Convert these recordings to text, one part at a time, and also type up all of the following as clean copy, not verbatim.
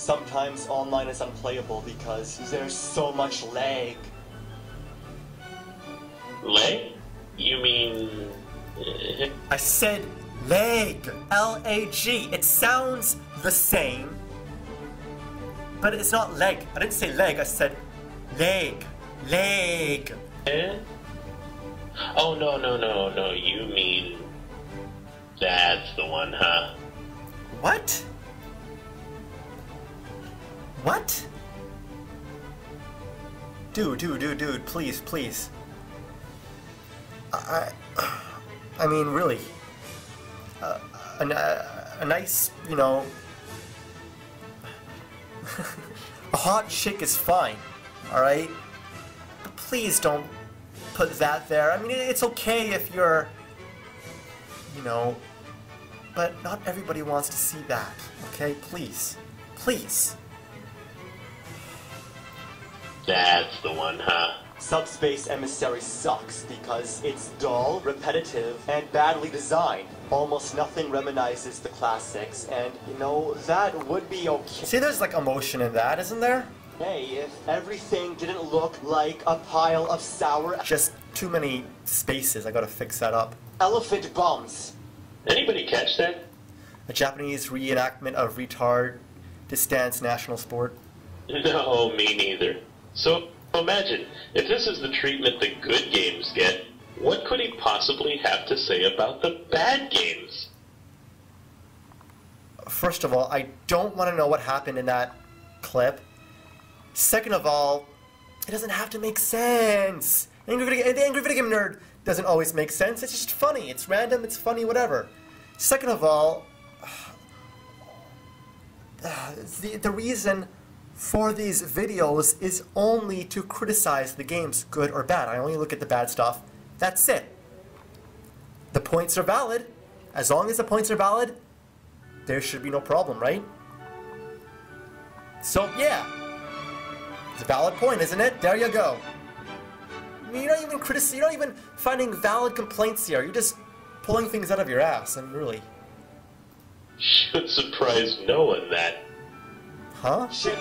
Sometimes online is unplayable because there's so much lag. Lag? You mean... I said lag. L-A-G. It sounds the same, but it's not leg. I didn't say leg, I said leg. Leg. Oh, no. You mean... That's the one, huh? What? What? Dude, please. I mean, really. A nice, you know... a hot chick is fine, alright? But please don't put that there. I mean, it's okay if you're... you know... but not everybody wants to see that, okay? Please. Please. That's the one, huh? Subspace Emissary sucks because it's dull, repetitive, and badly designed. Almost nothing reminisces the classics, and, you know, that would be okay. See, there's like emotion in that, isn't there? Hey, if everything didn't look like a pile of sour... Just too many spaces, I gotta fix that up. elephant bums. Anybody catch that? A Japanese reenactment of retard distance national sport. No, me neither. So, imagine, if this is the treatment the good games get, what could he possibly have to say about the bad games? First of all, I don't want to know what happened in that clip. Second of all, it doesn't have to make sense. The Angry Video Game Nerd doesn't always make sense. It's just funny. It's random. It's funny. Whatever. Second of all, the reason for these videos is only to criticize the games, good or bad. I only look at the bad stuff. That's it. The points are valid. As long as the points are valid, there should be no problem, right? So, yeah. It's a valid point, isn't it? There you go. I mean, you're not even finding valid complaints here. You're just pulling things out of your ass, and really. Should surprise no one that. Huh? Shit,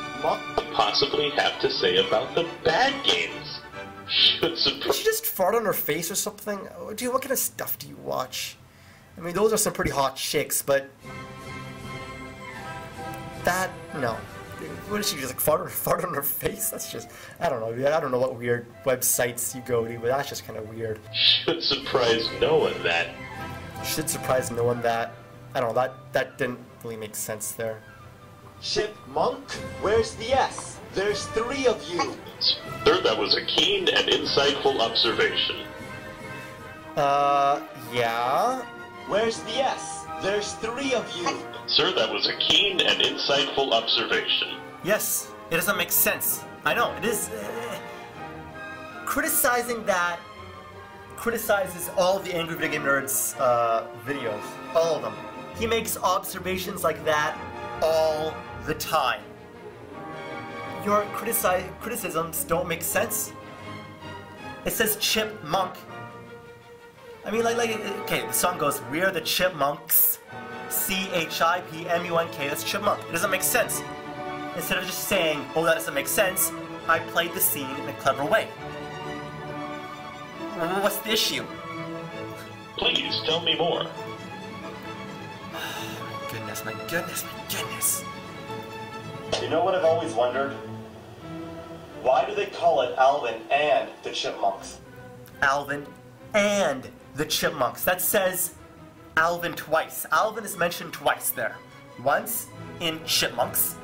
Possibly have to say about the bad games. Should Did surprise. she just fart on her face or something? Oh, dude, what kind of stuff do you watch? I mean, those are some pretty hot chicks, but... that, no. What did she just, like, fart on her face? That's just... I don't know. I don't know what weird websites you go to, but that's just kind of weird. Should surprise no one that. Should surprise no one that... I don't know, that didn't really make sense there. Chipmunk? Where's the S? There's 3 of you. Sir, that was a keen and insightful observation. Yeah? Where's the S? There's 3 of you. Sir, that was a keen and insightful observation. Yes, it doesn't make sense. I know, it is... criticizing that criticizes all of the Angry Video Game Nerds videos. All of them. He makes observations like that all the time. Your criticisms don't make sense. It says chipmunk. I mean, okay, the song goes, "We're the Chipmunks." C-H-I-P-M-U-N-K, that's chipmunk. It doesn't make sense. Instead of just saying, oh, that doesn't make sense, I played the scene in a clever way. What's the issue? Please tell me more. My goodness. You know what I've always wondered? Why do they call it Alvin and the Chipmunks? Alvin and the Chipmunks. That says Alvin twice. Alvin is mentioned twice there. Once in Chipmunks,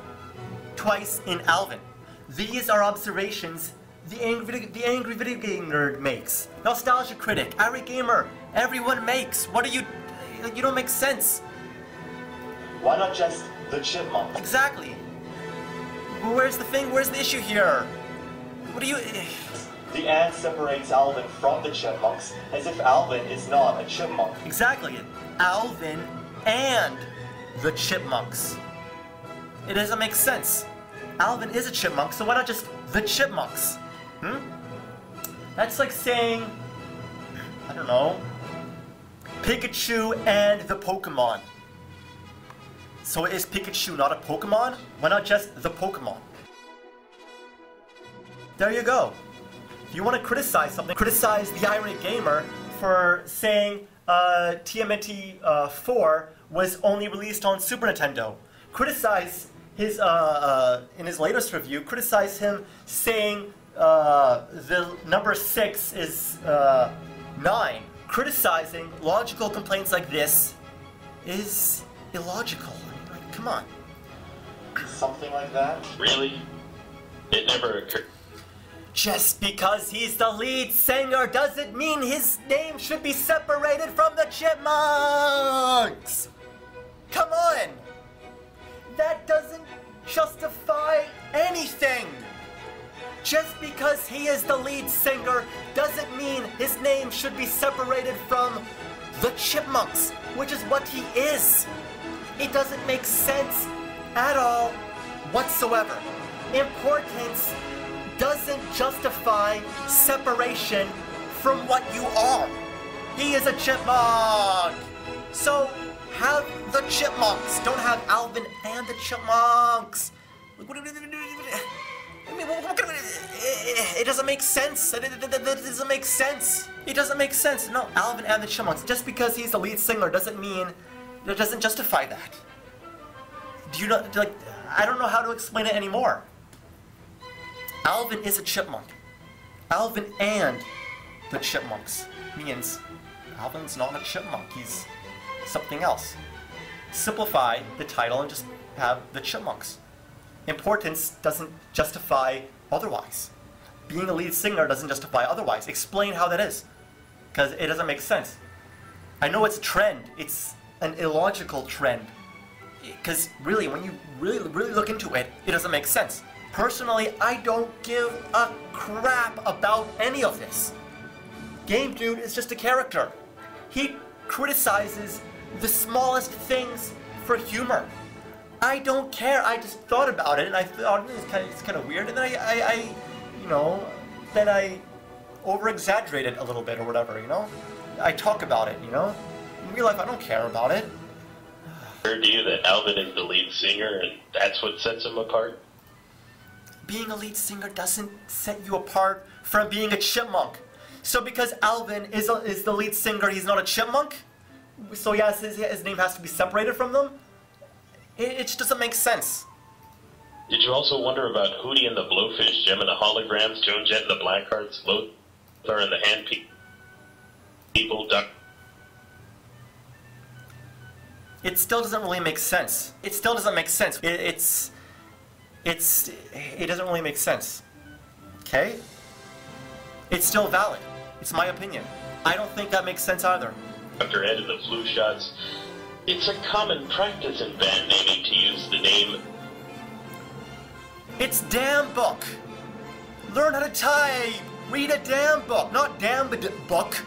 twice in Alvin. These are observations the Angry Video Game Nerd makes. Nostalgia Critic, Ari Gamer, everyone makes. What are you don't make sense. Why not just the Chipmunks? Exactly. Where's the thing? Where's the issue here? What do you... The and separates Alvin from the Chipmunks, as if Alvin is not a chipmunk. Exactly. Alvin and the Chipmunks. It doesn't make sense. Alvin is a chipmunk, so why not just the Chipmunks? That's like saying, I don't know, Pikachu and the Pokemon. So is Pikachu not a Pokemon? Why not just the Pokemon? There you go. If you want to criticize something, criticize the Irate Gamer for saying TMNT 4 was only released on Super Nintendo. Criticize his, in his latest review, criticize him saying the number 6 is 9. Criticizing logical complaints like this is illogical. I mean, like, come on. Something like that? Really? It never occurred. Just because he's the lead singer doesn't mean his name should be separated from the Chipmunks! Come on! That doesn't justify anything! Just because he is the lead singer doesn't mean his name should be separated from the Chipmunks, which is what he is. It doesn't make sense at all whatsoever. Importance doesn't justify separation from what you are. He is a chipmunk. So have the Chipmunks. Don't have Alvin and the Chipmunks. I mean, it doesn't make sense. It doesn't make sense. It doesn't make sense. No, Alvin and the Chipmunks. Just because he's the lead singer doesn't mean that doesn't justify that. Do you know? Like, I don't know how to explain it anymore. Alvin is a chipmunk. Alvin and the Chipmunks means Alvin's not a chipmunk. He's something else. Simplify the title and just have the Chipmunks. Importance doesn't justify otherwise. Being a lead singer doesn't justify otherwise. Explain how that is. Because it doesn't make sense. I know it's a trend. It's an illogical trend. Because really, when you really look into it, it doesn't make sense. Personally, I don't give a crap about any of this. Game Dude is just a character. He criticizes the smallest things for humor. I don't care. I just thought about it and I thought it's kind of weird, and then I then I over-exaggerated a little bit or whatever, you know? I talk about it, you know? In real life, I don't care about it. Heard to you that Alvin is the lead singer and that's what sets him apart? Being a lead singer doesn't set you apart from being a chipmunk. So because Alvin is the lead singer, he's not a chipmunk? So yes, his name has to be separated from them? It just doesn't make sense. Did you also wonder about Hootie and the Blowfish, Gem and the Holograms, Joan Jett and the Blackhearts, Lothar and the Hand People, Duck? It still doesn't really make sense. It still doesn't make sense. It doesn't really make sense. Okay? It's still valid. It's my opinion. I don't think that makes sense either. Dr. Ed and the Flu Shots. It's a common practice in band naming to use the name. It's damn book. Learn how to type. Read a damn book, not damn book.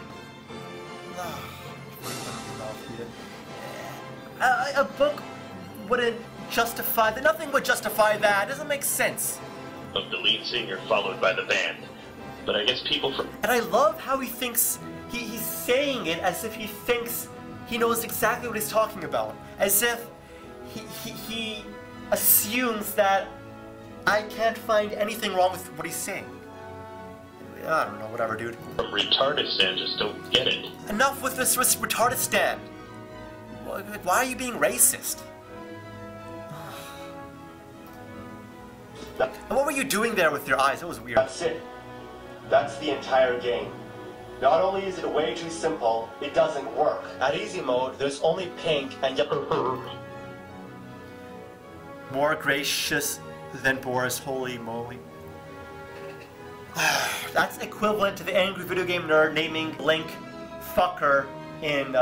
A book wouldn't justify that. Nothing would justify that. It doesn't make sense. Of the lead singer followed by the band. But I guess people from... And I love how he thinks, he's saying it as if he thinks he knows exactly what he's talking about. As if he assumes that I can't find anything wrong with what he's saying. I don't know, whatever, dude. From Retardistan just don't get it. Enough with this Retardistan. Why are you being racist? And what were you doing there with your eyes? It was weird. That's it. That's the entire game. Not only is it way too simple, it doesn't work. At easy mode, there's only pink and yellow. More gracious than Boris, holy moly. That's equivalent to the angry video game nerd naming Link fucker in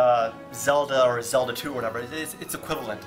Zelda or Zelda 2 or whatever. It's equivalent.